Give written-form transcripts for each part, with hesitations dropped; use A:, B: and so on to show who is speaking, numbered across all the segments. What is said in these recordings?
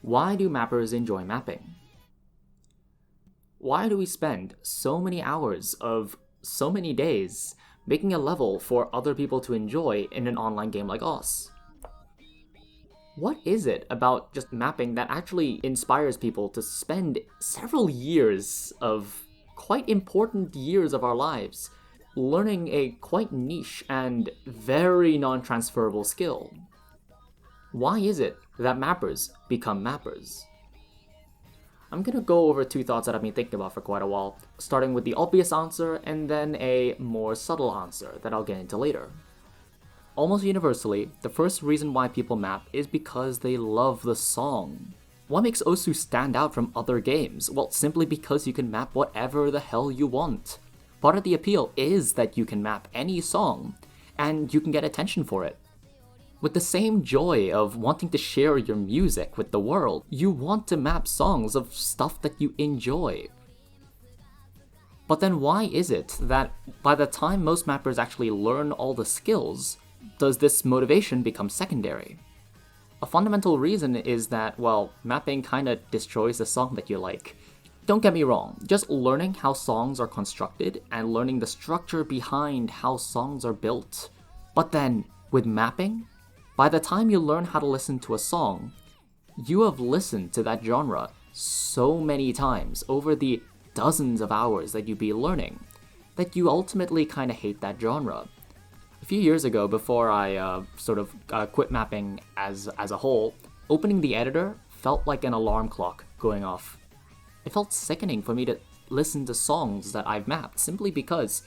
A: Why do mappers enjoy mapping? Why do we spend so many hours of so many days making a level for other people to enjoy in an online game like OS? What is it about just mapping that actually inspires people to spend several years of quite important years of our lives learning a quite niche and very non-transferable skill? Why is it that mappers become mappers? I'm gonna go over two thoughts that I've been thinking about for quite a while, starting with the obvious answer and then a more subtle answer that I'll get into later. Almost universally, the first reason why people map is because they love the song. What makes Osu stand out from other games? Well, simply because you can map whatever the hell you want. Part of the appeal is that you can map any song, and you can get attention for it. With the same joy of wanting to share your music with the world, you want to map songs of stuff that you enjoy. But then why is it that by the time most mappers actually learn all the skills, does this motivation become secondary? A fundamental reason is that, well, mapping kinda destroys the song that you like. Don't get me wrong, just learning how songs are constructed and learning the structure behind how songs are built. But then, with mapping, by the time you learn how to listen to a song, you have listened to that genre so many times over the dozens of hours that you be learning that you ultimately kinda hate that genre. A few years ago, before I quit mapping as a whole, opening the editor felt like an alarm clock going off. It felt sickening for me to listen to songs that I've mapped simply because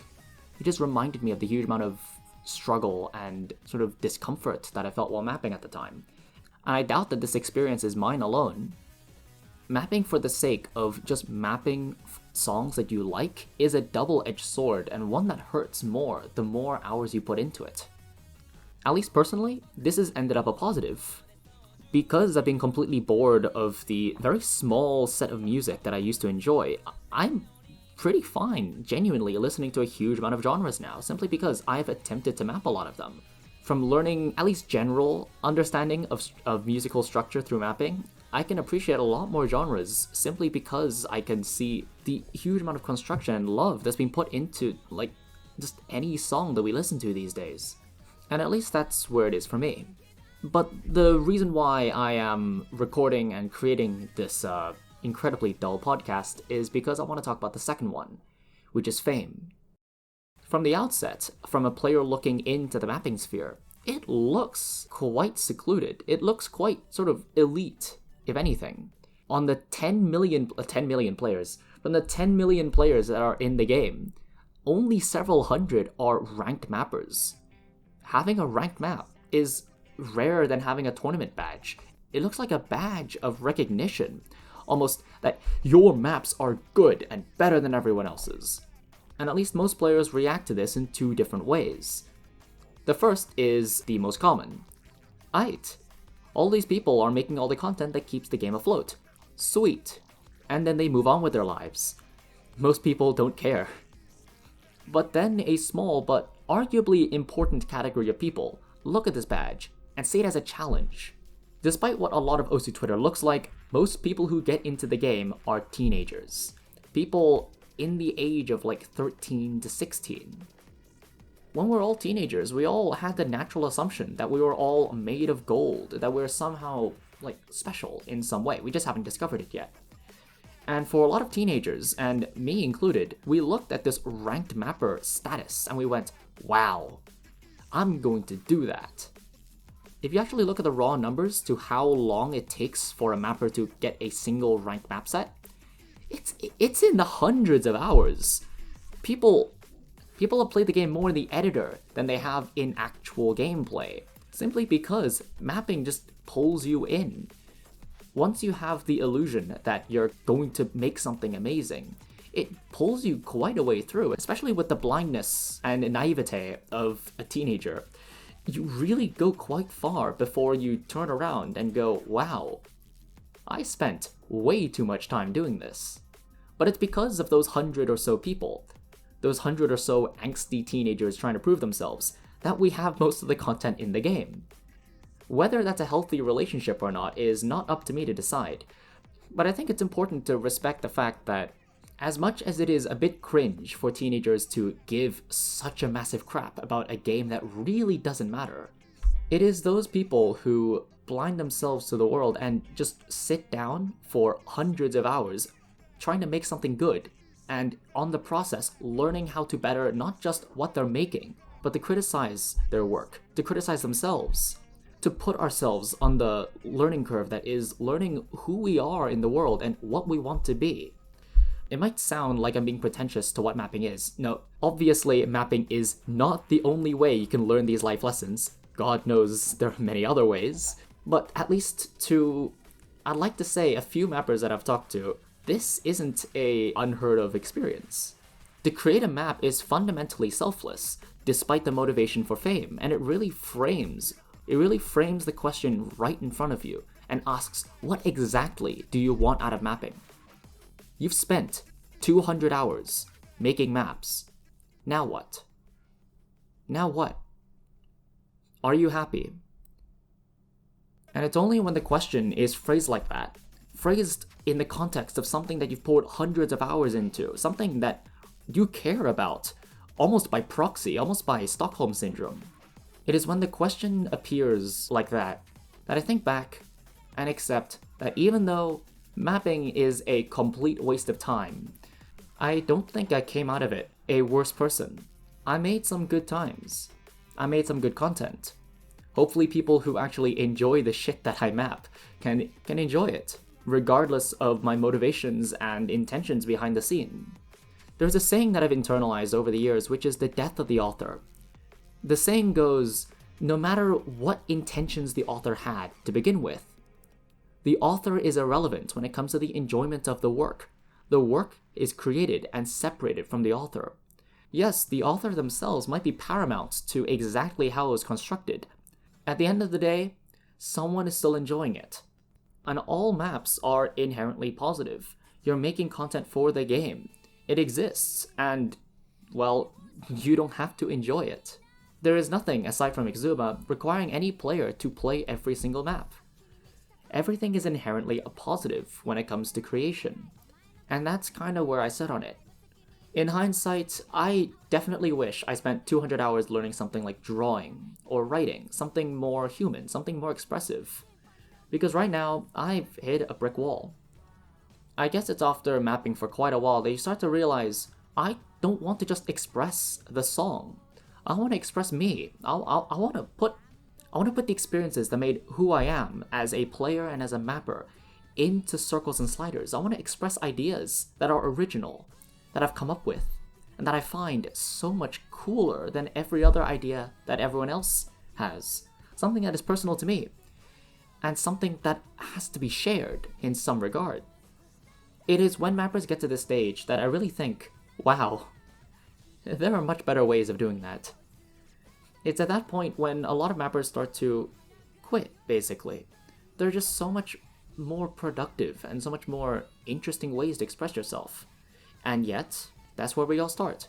A: it just reminded me of the huge amount of struggle and sort of discomfort that I felt while mapping at the time. And I doubt that this experience is mine alone. Mapping for the sake of just mapping songs that you like is a double-edged sword and one that hurts more the more hours you put into it. At least personally, this has ended up a positive. Because I've been completely bored of the very small set of music that I used to enjoy, I'm pretty fine genuinely listening to a huge amount of genres now, simply because I've attempted to map a lot of them. From learning at least general understanding of musical structure through mapping, I can appreciate a lot more genres simply because I can see the huge amount of construction and love that's been put into, like, just any song that we listen to these days. And at least that's where it is for me. But the reason why I am recording and creating this incredibly dull podcast is because I want to talk about the second one, which is fame. From the outset, from a player looking into the mapping sphere, it looks quite secluded. It looks quite sort of elite, if anything. On the 10 million players, from the 10 million players that are in the game, only several hundred are ranked mappers. Having a ranked map is rarer than having a tournament badge. It looks like a badge of recognition, almost that your maps are good and better than everyone else's. And at least most players react to this in two different ways. The first is the most common. Aight, all these people are making all the content that keeps the game afloat. Sweet. And then they move on with their lives. Most people don't care. But then a small but arguably important category of people look at this badge and see it as a challenge. Despite what a lot of Osu Twitter looks like, most people who get into the game are teenagers. People in the age of like 13 to 16. When we're all teenagers, we all had the natural assumption that we were all made of gold, that we're somehow like special in some way. We just haven't discovered it yet. And for a lot of teenagers, and me included, we looked at this ranked mapper status and we went, wow, I'm going to do that. If you actually look at the raw numbers to how long it takes for a mapper to get a single ranked map set, it's in the hundreds of hours. People have played the game more in the editor than they have in actual gameplay, simply because mapping just pulls you in. Once you have the illusion that you're going to make something amazing, it pulls you quite a way through, especially with the blindness and naivete of a teenager. You really go quite far before you turn around and go, wow, I spent way too much time doing this. But it's because of those 100 or so people, those 100 or so angsty teenagers trying to prove themselves, that we have most of the content in the game. Whether that's a healthy relationship or not is not up to me to decide. But I think it's important to respect the fact that as much as it is a bit cringe for teenagers to give such a massive crap about a game that really doesn't matter, it is those people who blind themselves to the world and just sit down for hundreds of hours trying to make something good, and on the process learning how to better not just what they're making, but to criticize their work, to criticize themselves, to put ourselves on the learning curve that is learning who we are in the world and what we want to be. It might sound like I'm being pretentious to what mapping is. No, obviously mapping is not the only way you can learn these life lessons. God knows there are many other ways. But at least I'd like to say a few mappers that I've talked to, this isn't a unheard of experience. To create a map is fundamentally selfless, despite the motivation for fame, and it really frames the question right in front of you and asks, what exactly do you want out of mapping? You've spent 200 hours making maps. Now what? Now what? Are you happy? And it's only when the question is phrased like that, phrased in the context of something that you've poured hundreds of hours into, something that you care about, almost by proxy, almost by Stockholm Syndrome. It is when the question appears like that I think back and accept that even though mapping is a complete waste of time, I don't think I came out of it a worse person. I made some good times. I made some good content. Hopefully people who actually enjoy the shit that I map can enjoy it, regardless of my motivations and intentions behind the scene. There's a saying that I've internalized over the years, which is the death of the author. The saying goes, no matter what intentions the author had to begin with, the author is irrelevant when it comes to the enjoyment of the work. The work is created and separated from the author. Yes, the author themselves might be paramount to exactly how it was constructed. At the end of the day, someone is still enjoying it. And all maps are inherently positive. You're making content for the game. It exists, and, well, you don't have to enjoy it. There is nothing, aside from Exuma, requiring any player to play every single map. Everything is inherently a positive when it comes to creation. And that's kind of where I sit on it. In hindsight, I definitely wish I spent 200 hours learning something like drawing or writing, something more human, something more expressive. Because right now, I've hit a brick wall. I guess it's after mapping for quite a while that you start to realize I don't want to just express the song. I want to express me. I want to put the experiences that made who I am as a player and as a mapper into circles and sliders. I want to express ideas that are original, that I've come up with, and that I find so much cooler than every other idea that everyone else has. Something that is personal to me, and something that has to be shared in some regard. It is when mappers get to this stage that I really think, wow, there are much better ways of doing that. It's at that point when a lot of mappers start to quit, basically. There are just so much more productive and so much more interesting ways to express yourself. And yet, that's where we all start.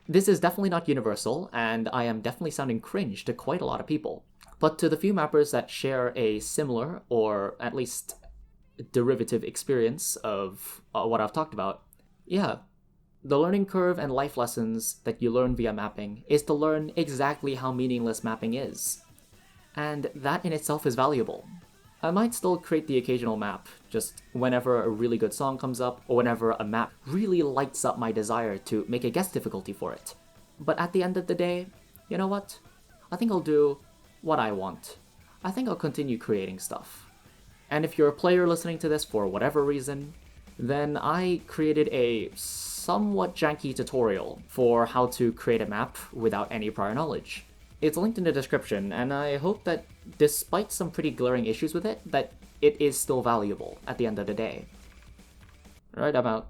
A: This is definitely not universal, and I am definitely sounding cringe to quite a lot of people. But to the few mappers that share a similar, or at least derivative experience of what I've talked about, yeah, the learning curve and life lessons that you learn via mapping is to learn exactly how meaningless mapping is. And that in itself is valuable. I might still create the occasional map, just whenever a really good song comes up, or whenever a map really lights up my desire to make a guess difficulty for it. But at the end of the day, you know what? I think I'll do what I want. I think I'll continue creating stuff. And if you're a player listening to this for whatever reason, then I created a somewhat janky tutorial for how to create a map without any prior knowledge. It's linked in the description, and I hope that despite some pretty glaring issues with it, that it is still valuable at the end of the day. Alright, I'm out.